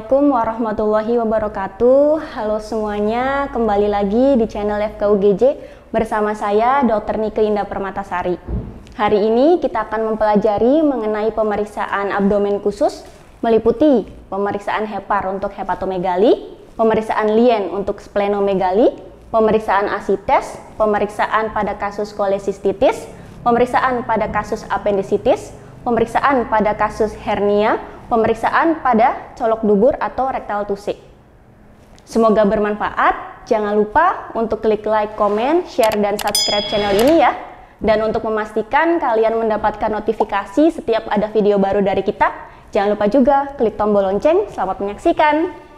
Assalamualaikum warahmatullahi wabarakatuh. Halo semuanya, kembali lagi di channel FKUGJ bersama saya Dr. Nike Indah Permatasari. Hari ini kita akan mempelajari mengenai pemeriksaan abdomen khusus, meliputi pemeriksaan hepar untuk hepatomegali, pemeriksaan lien untuk splenomegali, pemeriksaan asites, pemeriksaan pada kasus kolesistitis, pemeriksaan pada kasus apendisitis, pemeriksaan pada kasus hernia, pemeriksaan pada colok dubur atau rectal tusik. Semoga bermanfaat. Jangan lupa untuk klik like, comment, share, dan subscribe channel ini ya. Dan untuk memastikan kalian mendapatkan notifikasi setiap ada video baru dari kita, jangan lupa juga klik tombol lonceng. Selamat menyaksikan.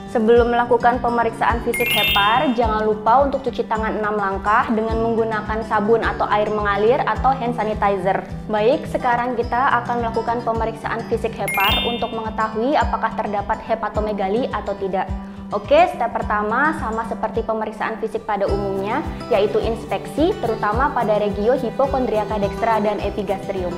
Sebelum melakukan pemeriksaan fisik hepar, jangan lupa untuk cuci tangan 6 langkah dengan menggunakan sabun atau air mengalir atau hand sanitizer. Baik, sekarang kita akan melakukan pemeriksaan fisik hepar untuk mengetahui apakah terdapat hepatomegali atau tidak. Oke, step pertama sama seperti pemeriksaan fisik pada umumnya, yaitu inspeksi terutama pada regio hipokondriaka dextra dan epigastrium.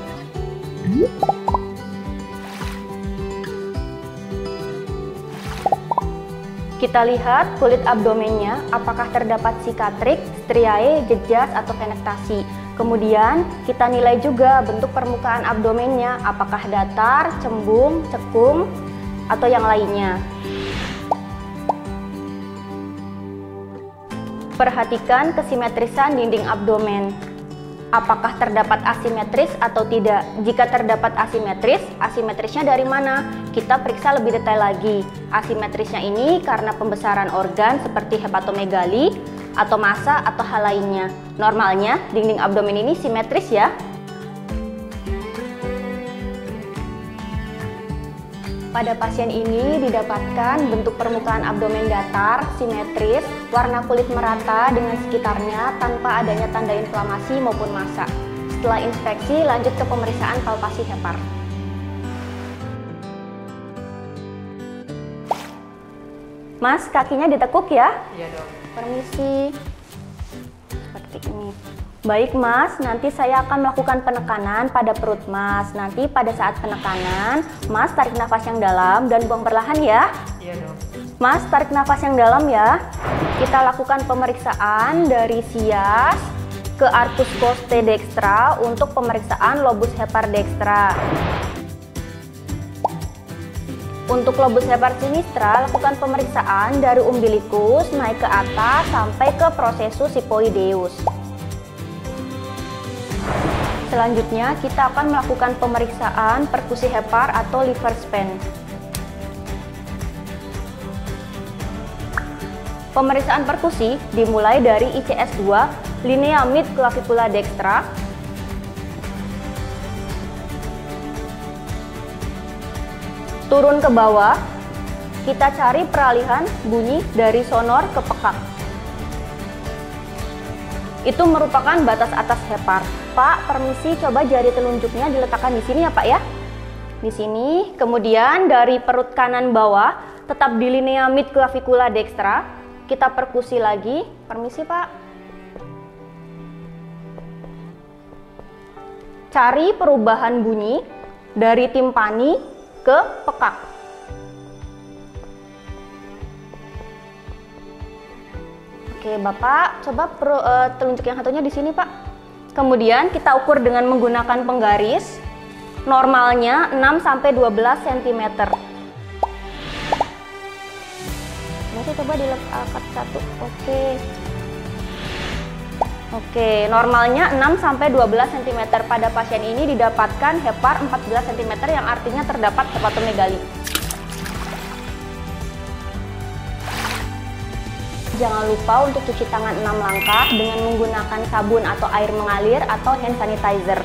Kita lihat kulit abdomennya, apakah terdapat sikatrik, striae, jejas, atau fenektasi. Kemudian kita nilai juga bentuk permukaan abdomennya, apakah datar, cembung, cekung, atau yang lainnya. Perhatikan kesimetrisan dinding abdomen. Apakah terdapat asimetris atau tidak? Jika terdapat asimetris, asimetrisnya dari mana? Kita periksa lebih detail lagi. Asimetrisnya ini karena pembesaran organ seperti hepatomegali, atau massa, atau hal lainnya. Normalnya, dinding abdomen ini simetris ya. Pada pasien ini didapatkan bentuk permukaan abdomen datar, simetris, warna kulit merata dengan sekitarnya tanpa adanya tanda inflamasi maupun massa. Setelah inspeksi, lanjut ke pemeriksaan palpasi hepar. Mas, kakinya ditekuk ya? Iya dok. Permisi. Seperti ini. Baik Mas, nanti saya akan melakukan penekanan pada perut Mas. Nanti pada saat penekanan, Mas tarik nafas yang dalam dan buang perlahan ya. Iya dok. Mas tarik nafas yang dalam ya. Kita lakukan pemeriksaan dari sias ke arcus costae dextra untuk pemeriksaan lobus hepar dextra. Untuk lobus hepar sinistra, lakukan pemeriksaan dari umbilikus naik ke atas sampai ke processus hypoideus. Selanjutnya, kita akan melakukan pemeriksaan perkusi hepar atau liver span. Pemeriksaan perkusi dimulai dari ICS 2, linea mid clavicula dextra. Turun ke bawah, kita cari peralihan bunyi dari sonor ke pekak. Itu merupakan batas atas hepar. Pak, permisi, coba jari telunjuknya diletakkan di sini ya Pak ya. Di sini, kemudian dari perut kanan bawah, tetap di linea mid clavicula dextra, kita perkusi lagi. Permisi Pak. Cari perubahan bunyi dari timpani ke pekak. Oke Bapak, coba telunjuk yang satunya di sini Pak. Kemudian kita ukur dengan menggunakan penggaris. Normalnya 6-12 cm. Nanti coba diletakkan satu. Oke, normalnya 6-12 cm. Pada pasien ini didapatkan hepar 14 cm yang artinya terdapat hepatomegali. Jangan lupa untuk cuci tangan 6 langkah dengan menggunakan sabun atau air mengalir atau hand sanitizer.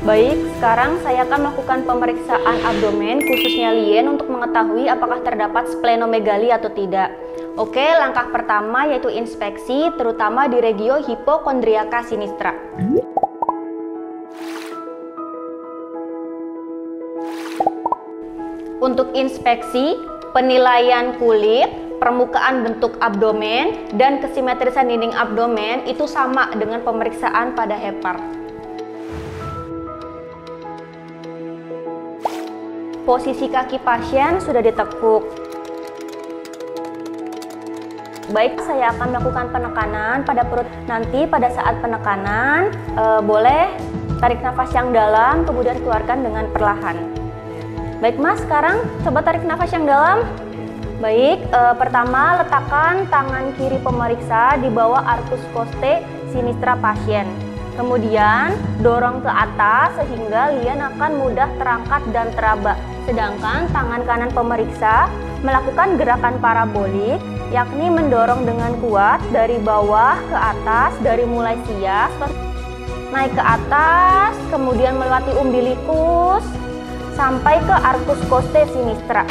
Baik, sekarang saya akan melakukan pemeriksaan abdomen khususnya lien untuk mengetahui apakah terdapat splenomegali atau tidak. Oke, langkah pertama yaitu inspeksi terutama di regio hipokondriaka sinistra. Untuk inspeksi, penilaian kulit, permukaan bentuk abdomen dan kesimetrisan dinding abdomen itu sama dengan pemeriksaan pada hepar. Posisi kaki pasien sudah ditekuk. Baik, saya akan melakukan penekanan pada perut. Nanti pada saat penekanan boleh tarik nafas yang dalam, kemudian keluarkan dengan perlahan. Baik Mas, sekarang coba tarik nafas yang dalam. Baik, pertama letakkan tangan kiri pemeriksa di bawah arcus costae sinistra pasien. Kemudian dorong ke atas sehingga lien akan mudah terangkat dan teraba. Sedangkan tangan kanan pemeriksa melakukan gerakan parabolik, yakni mendorong dengan kuat dari bawah ke atas, dari mulai sias, naik ke atas, kemudian melewati umbilikus, sampai ke arcus costae sinistra.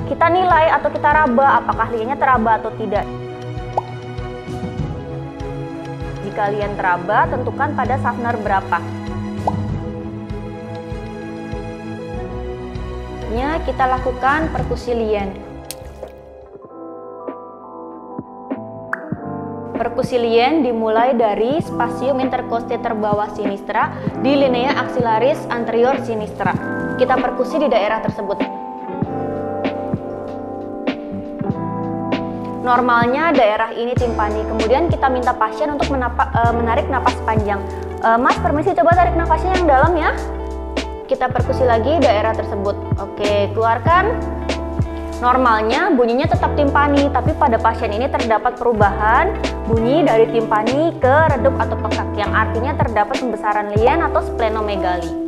Kita nilai atau kita raba apakah liennya teraba atau tidak. Jika lien teraba, tentukan pada safener berapa. Kita lakukan perkusi lien. Perkusi lien dimulai dari spasium intercostae terbawah sinistra di linea axillaris anterior sinistra. Kita perkusi di daerah tersebut. Normalnya daerah ini timpani. Kemudian kita minta pasien untuk menarik napas panjang. Mas, permisi coba tarik nafasnya yang dalam ya. Kita perkusi lagi daerah tersebut. Oke, keluarkan. Normalnya bunyinya tetap timpani, tapi pada pasien ini terdapat perubahan bunyi dari timpani ke redup atau pekak, yang artinya terdapat pembesaran lien atau splenomegali.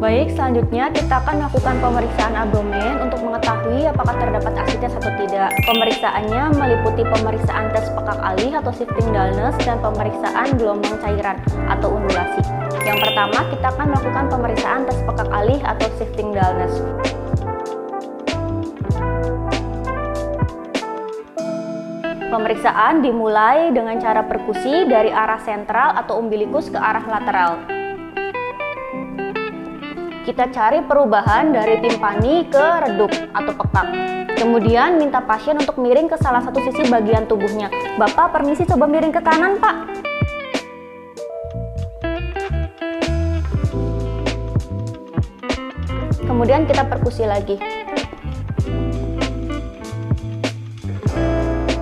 Baik, selanjutnya kita akan melakukan pemeriksaan abdomen untuk mengetahui apakah terdapat asites atau tidak. Pemeriksaannya meliputi pemeriksaan tes pekak alih atau shifting dullness dan pemeriksaan gelombang cairan atau undulasi. Yang pertama, kita akan melakukan pemeriksaan tes pekak alih atau shifting dullness. Pemeriksaan dimulai dengan cara perkusi dari arah sentral atau umbilikus ke arah lateral. Kita cari perubahan dari timpani ke redup atau pekak. Kemudian minta pasien untuk miring ke salah satu sisi bagian tubuhnya. Bapak, permisi coba miring ke kanan, Pak. Kemudian kita perkusi lagi.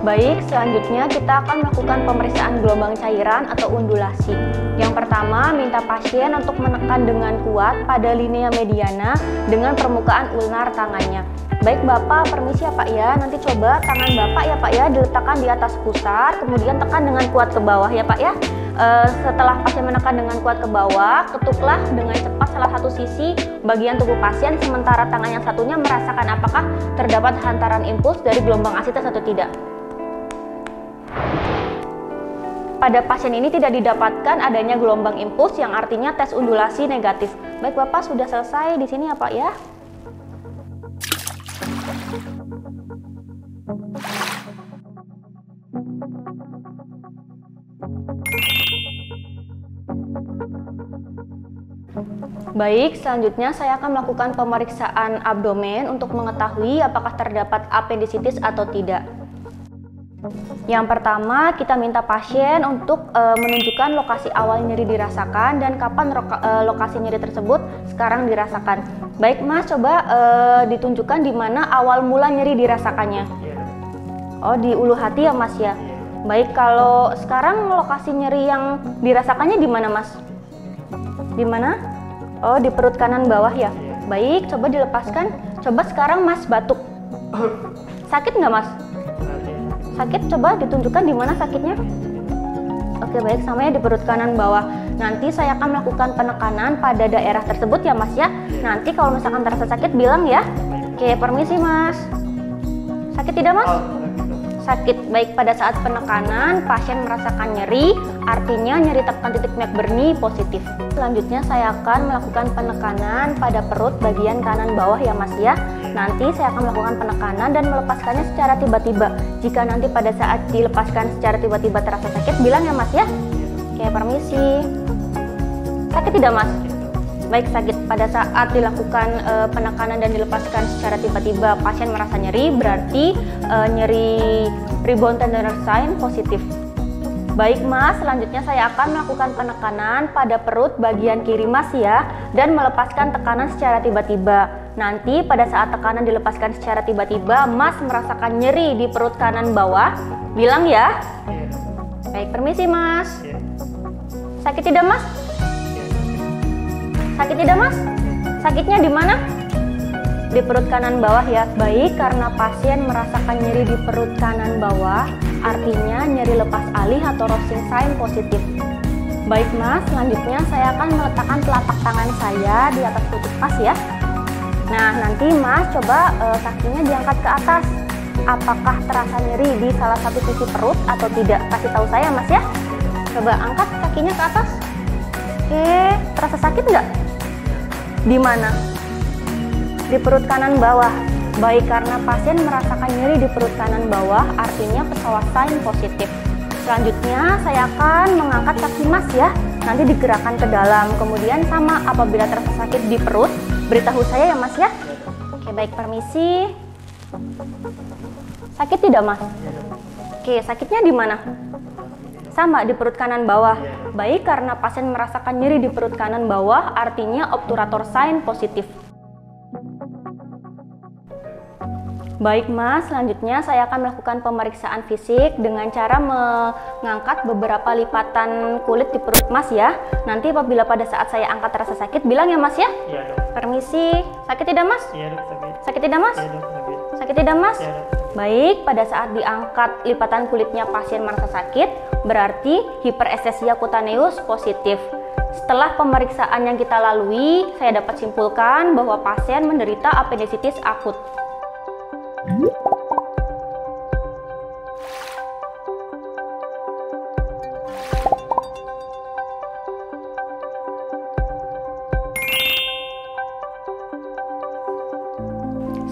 Baik, selanjutnya kita akan melakukan pemeriksaan gelombang cairan atau undulasi. Yang pertama, minta pasien untuk menekan dengan kuat pada linea mediana dengan permukaan ulnar tangannya. Baik Bapak, permisi ya Pak ya, nanti coba tangan Bapak ya Pak ya diletakkan di atas pusar, kemudian tekan dengan kuat ke bawah ya Pak ya. Setelah pasien menekan dengan kuat ke bawah, ketuklah dengan cepat salah satu sisi bagian tubuh pasien, sementara tangan yang satunya merasakan apakah terdapat hantaran impuls dari gelombang asites atau tidak. Pada pasien ini tidak didapatkan adanya gelombang impuls, yang artinya tes undulasi negatif. Baik Bapak, sudah selesai di sini ya Pak ya. Baik, selanjutnya saya akan melakukan pemeriksaan abdomen untuk mengetahui apakah terdapat apendisitis atau tidak. Yang pertama, kita minta pasien untuk menunjukkan lokasi awal nyeri dirasakan dan kapan lokasi nyeri tersebut sekarang dirasakan. Baik Mas, coba ditunjukkan di mana awal mula nyeri dirasakannya. Oh, di ulu hati ya Mas ya. Baik, kalau sekarang lokasi nyeri yang dirasakannya di mana Mas? Di mana? Oh, di perut kanan bawah ya. Baik, coba dilepaskan. Coba sekarang Mas batuk. Sakit nggak Mas? Sakit, coba ditunjukkan di mana sakitnya. Oke, baik, samanya di perut kanan bawah. Nanti saya akan melakukan penekanan pada daerah tersebut ya Mas ya. Nanti kalau misalkan terasa sakit bilang ya. Oke, permisi Mas. Sakit tidak Mas? sakit. Baik, pada saat penekanan pasien merasakan nyeri, artinya nyeri tekan titik McBurney positif. Selanjutnya saya akan melakukan penekanan pada perut bagian kanan bawah ya Mas ya. Nanti saya akan melakukan penekanan dan melepaskannya secara tiba-tiba. Jika nanti pada saat dilepaskan secara tiba-tiba terasa sakit, bilang ya Mas ya. Oke, permisi. Sakit tidak Mas? Baik, sakit. Pada saat dilakukan penekanan dan dilepaskan secara tiba-tiba pasien merasa nyeri, berarti nyeri rebound tenderness sign positif. Baik Mas, selanjutnya saya akan melakukan penekanan pada perut bagian kiri Mas ya, dan melepaskan tekanan secara tiba-tiba. Nanti pada saat tekanan dilepaskan secara tiba-tiba, Mas merasakan nyeri di perut kanan bawah, bilang ya. Baik, permisi Mas. Sakit tidak Mas? Sakit tidak Mas? Sakitnya di mana? Di perut kanan bawah ya. Baik, karena pasien merasakan nyeri di perut kanan bawah, artinya nyeri lepas alih atau Rossing sign positif. Baik Mas, selanjutnya saya akan meletakkan telapak tangan saya di atas lutut Mas ya. Nah, nanti Mas coba kakinya diangkat ke atas. Apakah terasa nyeri di salah satu sisi perut atau tidak? Kasih tahu saya Mas ya. Coba angkat kakinya ke atas. Oke, terasa sakit nggak? Di mana? Di perut kanan bawah. Baik, karena pasien merasakan nyeri di perut kanan bawah, artinya pesawat sign positif. Selanjutnya saya akan mengangkat kaki Mas ya. Nanti digerakkan ke dalam. Kemudian sama, apabila terasa sakit di perut, beritahu saya ya Mas ya. Oke, baik, permisi. Sakit tidak Mas? Oke, sakitnya di mana? Sama, di perut kanan bawah. Baik, karena pasien merasakan nyeri di perut kanan bawah, artinya obturator sign positif. Baik Mas, selanjutnya saya akan melakukan pemeriksaan fisik dengan cara mengangkat beberapa lipatan kulit di perut Mas ya. Nanti apabila pada saat saya angkat terasa sakit, bilang ya Mas ya. Iya dok. Permisi, sakit tidak Mas? Iya dok, sakit. Sakit tidak Mas? Iya dok, sakit. Sakit tidak Mas? Iya dok. Baik, pada saat diangkat lipatan kulitnya pasien merasa sakit, berarti hiperestesia kutaneus positif. Setelah pemeriksaan yang kita lalui, saya dapat simpulkan bahwa pasien menderita apendisitis akut.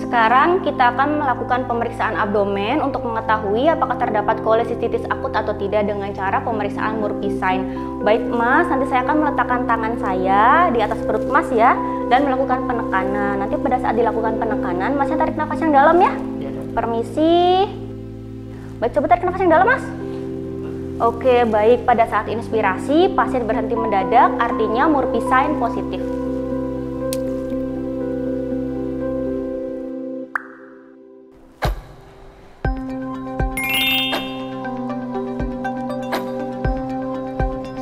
Sekarang kita akan melakukan pemeriksaan abdomen untuk mengetahui apakah terdapat kolesistitis akut atau tidak dengan cara pemeriksaan Murphy sign. Baik Mas, nanti saya akan meletakkan tangan saya di atas perut Mas ya, dan melakukan penekanan. Nanti pada saat dilakukan penekanan, Masnya tarik nafas yang dalam ya. Permisi. Baik, coba tarik nafas yang dalam Mas. Oke, baik. Pada saat inspirasi, pasien berhenti mendadak, artinya Murphy sign positif.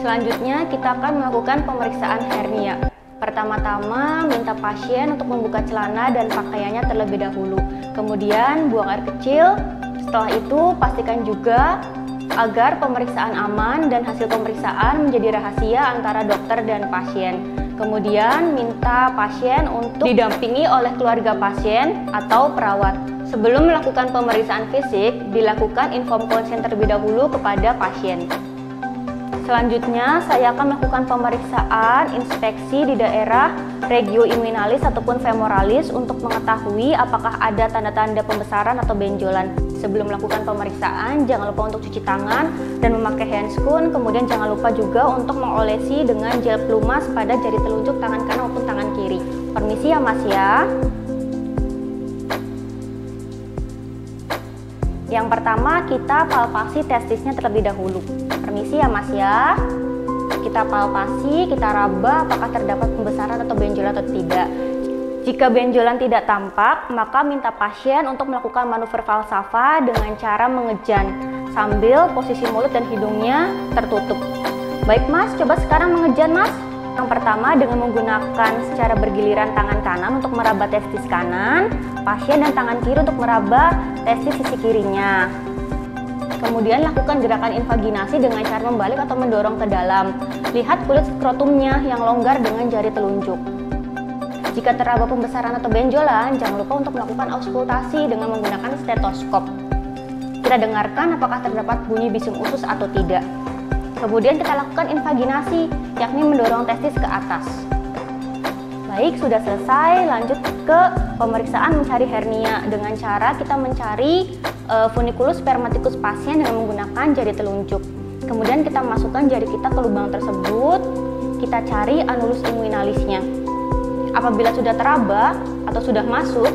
Selanjutnya kita akan melakukan pemeriksaan hernia. Pertama-tama minta pasien untuk membuka celana dan pakaiannya terlebih dahulu. Kemudian buang air kecil. Setelah itu pastikan juga agar pemeriksaan aman dan hasil pemeriksaan menjadi rahasia antara dokter dan pasien. Kemudian minta pasien untuk didampingi oleh keluarga pasien atau perawat. Sebelum melakukan pemeriksaan fisik, dilakukan inform consent terlebih dahulu kepada pasien. Selanjutnya, saya akan melakukan pemeriksaan inspeksi di daerah regioinguinalis ataupun femoralis untuk mengetahui apakah ada tanda-tanda pembesaran atau benjolan. Sebelum melakukan pemeriksaan, jangan lupa untuk cuci tangan dan memakai handscoon. Kemudian jangan lupa juga untuk mengolesi dengan gel pelumas pada jari telunjuk tangan kanan maupun tangan kiri. Permisi ya Mas ya. Yang pertama, kita palpasi testisnya terlebih dahulu. Permisi ya Mas ya. Kita palpasi, kita raba apakah terdapat pembesaran atau benjolan atau tidak. Jika benjolan tidak tampak, maka minta pasien untuk melakukan manuver falsafa dengan cara mengejan sambil posisi mulut dan hidungnya tertutup. Baik Mas, coba sekarang mengejan Mas. Yang pertama, dengan menggunakan secara bergiliran tangan kanan untuk meraba testis kanan, pasien dan tangan kiri untuk meraba testis sisi kirinya. Kemudian lakukan gerakan invaginasi dengan cara membalik atau mendorong ke dalam. Lihat kulit skrotumnya yang longgar dengan jari telunjuk. Jika teraba pembesaran atau benjolan, jangan lupa untuk melakukan auskultasi dengan menggunakan stetoskop. Kita dengarkan apakah terdapat bunyi bising usus atau tidak. Kemudian kita lakukan invaginasi, yakni mendorong testis ke atas. Baik, sudah selesai. Lanjut ke pemeriksaan mencari hernia dengan cara kita mencari funiculus spermaticus pasien dengan menggunakan jari telunjuk. Kemudian kita masukkan jari kita ke lubang tersebut. Kita cari anulus inguinalisnya. Apabila sudah teraba atau sudah masuk,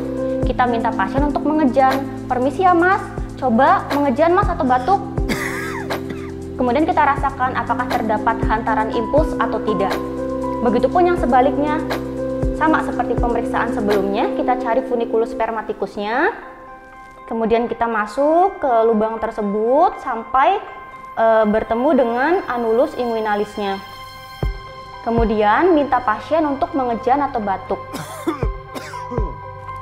kita minta pasien untuk mengejan. Permisi ya mas, coba mengejan mas atau batuk. Kemudian kita rasakan apakah terdapat hantaran impuls atau tidak. Begitupun yang sebaliknya. Sama seperti pemeriksaan sebelumnya, kita cari funiculus spermaticusnya. Kemudian kita masuk ke lubang tersebut sampai bertemu dengan anulus inguinalisnya. Kemudian minta pasien untuk mengejan atau batuk.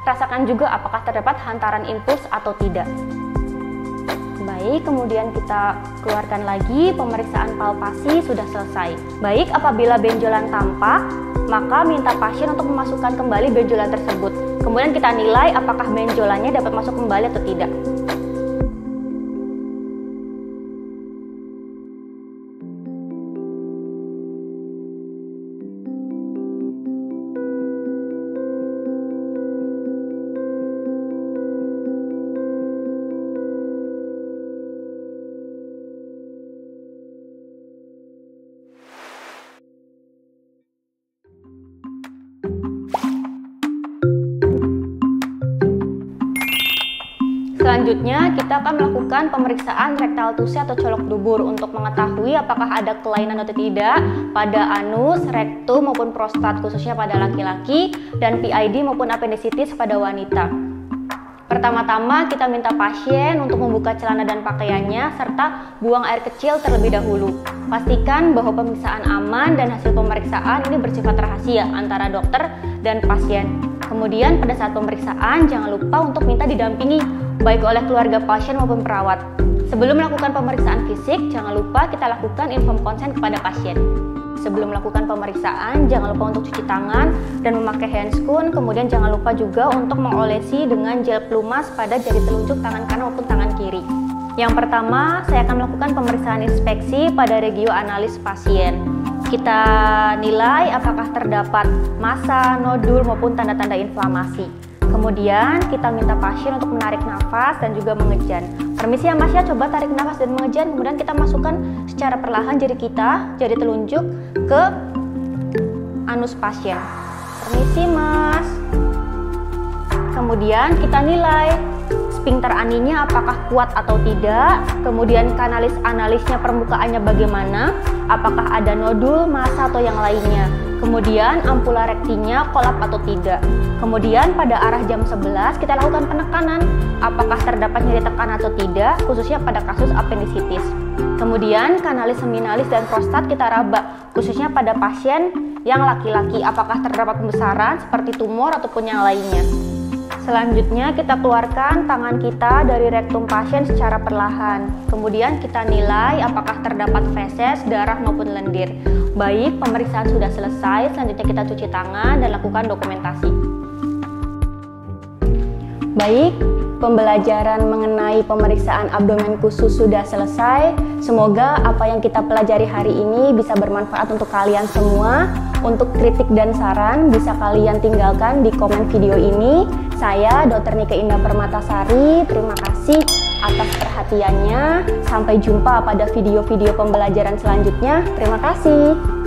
Rasakan juga apakah terdapat hantaran impuls atau tidak. Baik, kemudian kita keluarkan lagi. Pemeriksaan palpasi sudah selesai. Baik, apabila benjolan tampak, maka minta pasien untuk memasukkan kembali benjolan tersebut. Kemudian kita nilai apakah benjolannya dapat masuk kembali atau tidak. Selanjutnya, kita akan melakukan pemeriksaan rektal tusi atau colok dubur untuk mengetahui apakah ada kelainan atau tidak pada anus, rektum maupun prostat khususnya pada laki-laki dan PID maupun apendisitis pada wanita. Pertama-tama kita minta pasien untuk membuka celana dan pakaiannya serta buang air kecil terlebih dahulu. Pastikan bahwa pemeriksaan aman dan hasil pemeriksaan ini bersifat rahasia antara dokter dan pasien. Kemudian pada saat pemeriksaan jangan lupa untuk minta didampingi baik oleh keluarga pasien maupun perawat. Sebelum melakukan pemeriksaan fisik, jangan lupa kita lakukan inform konsen kepada pasien. Sebelum melakukan pemeriksaan, jangan lupa untuk cuci tangan dan memakai handscoon. Kemudian jangan lupa juga untuk mengolesi dengan gel pelumas pada jari telunjuk tangan kanan maupun tangan kiri. Yang pertama, saya akan melakukan pemeriksaan inspeksi pada regio analis pasien. Kita nilai apakah terdapat massa, nodul maupun tanda-tanda inflamasi. Kemudian kita minta pasien untuk menarik nafas dan juga mengejan. Permisi ya mas ya, coba tarik nafas dan mengejan. Kemudian kita masukkan secara perlahan jari kita, jari telunjuk ke anus pasien. Permisi mas. Kemudian kita nilai sphincter aninya apakah kuat atau tidak. Kemudian kanalis analisnya permukaannya bagaimana, apakah ada nodul, massa atau yang lainnya. Kemudian ampula rektinya kolap atau tidak. Kemudian pada arah jam 11 kita lakukan penekanan, apakah terdapat nyeri tekan atau tidak, khususnya pada kasus apendisitis. Kemudian kanalis seminalis dan prostat kita raba, khususnya pada pasien yang laki-laki, apakah terdapat pembesaran seperti tumor ataupun yang lainnya. Selanjutnya kita keluarkan tangan kita dari rektum pasien secara perlahan. Kemudian kita nilai apakah terdapat feses, darah maupun lendir. Baik, pemeriksaan sudah selesai. Selanjutnya kita cuci tangan dan lakukan dokumentasi. Baik, pembelajaran mengenai pemeriksaan abdomen khusus sudah selesai. Semoga apa yang kita pelajari hari ini bisa bermanfaat untuk kalian semua. Untuk kritik dan saran bisa kalian tinggalkan di komen video ini. Saya Dr. Nike Indah Permatasari, terima kasih atas perhatiannya. Sampai jumpa pada video-video pembelajaran selanjutnya. Terima kasih.